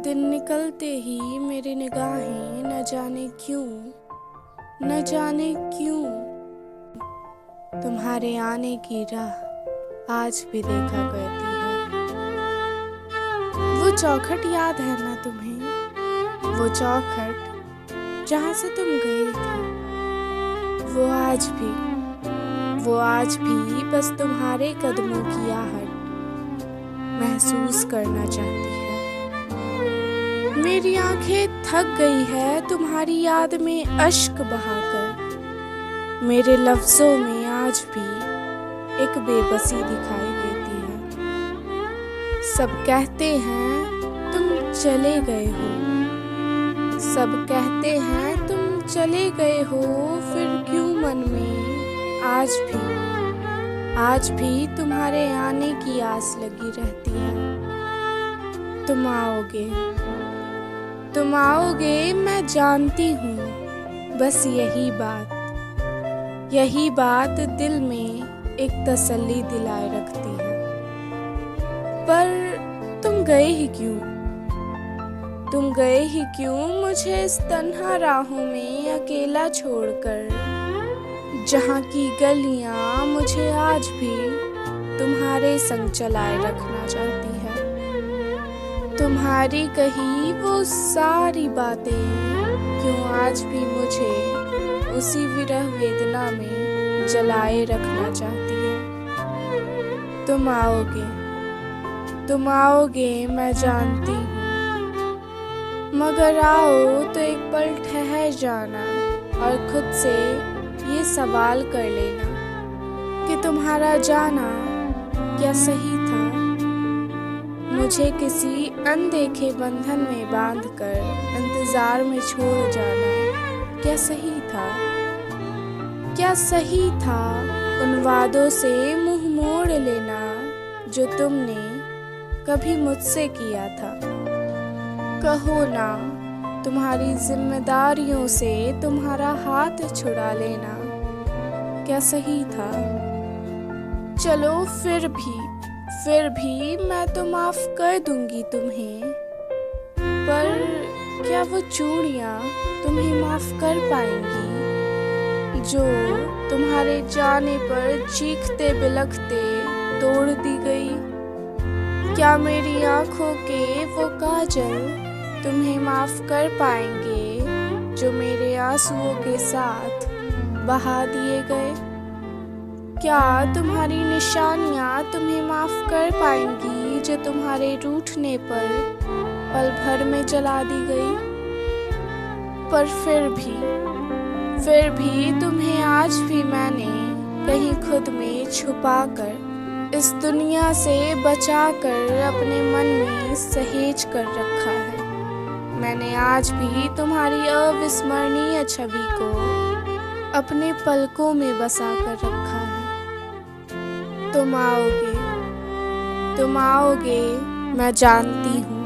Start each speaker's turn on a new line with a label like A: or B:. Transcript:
A: दिन निकलते ही मेरी निगाहें न जाने क्यों तुम्हारे आने की राह आज भी देखा करती है। वो चौखट याद है ना तुम्हें, वो चौखट जहाँ से तुम गए थे, वो आज भी बस तुम्हारे कदमों की आहट महसूस करना चाहती है। मेरी आंखें थक गई है तुम्हारी याद में अश्क बहाकर, मेरे लफ्जों में आज भी एक बेबसी दिखाई देती है। सब कहते हैं तुम चले गए हो, सब कहते हैं तुम चले गए हो, फिर क्यों मन में आज भी तुम्हारे आने की आस लगी रहती है। तुम आओगे मैं जानती हूँ, बस यही बात दिल में एक तसल्ली दिलाए रखती है। पर तुम गए ही क्यों मुझे इस तन्हा राहों में अकेला छोड़कर, जहाँ की गलियाँ मुझे आज भी तुम्हारे संग चलाए रखना चाहती है। तुम्हारी कही वो सारी बातें क्यों आज भी मुझे उसी विरह वेदना में जलाए रखना चाहती है। तुम आओगे मैं जानती हूँ, मगर आओ तो एक पल ठहर जाना और खुद से ये सवाल कर लेना कि तुम्हारा जाना क्या सही था। मुझे किसी अनदेखे बंधन में बांधकर इंतजार में छोड़ जाना क्या सही था। क्या सही था उन वादों से मुंह मोड़ लेना जो तुमने कभी मुझसे किया था। कहो ना तुम्हारी जिम्मेदारियों से तुम्हारा हाथ छुड़ा लेना क्या सही था। चलो फिर भी मैं तो माफ कर दूंगी तुम्हें, पर क्या वो चूड़ियाँ तुम्हें माफ कर पाएंगी जो तुम्हारे जाने पर चीखते बिलखते तोड़ दी गई। क्या मेरी आंखों के वो काजल तुम्हें माफ कर पाएंगे जो मेरे आंसुओं के साथ बहा दिए गए। क्या तुम्हारी निशानियाँ तुम्हें माफ कर पाएंगी जो तुम्हारे रूठने पर पल भर में जला दी गई। पर फिर भी तुम्हें आज भी मैंने कहीं खुद में छुपाकर इस दुनिया से बचाकर अपने मन में सहेज कर रखा है। मैंने आज भी तुम्हारी अविस्मरणीय छवि को अपने पलकों में बसा कर रखा है। तुम आओगे मैं जानती हूँ।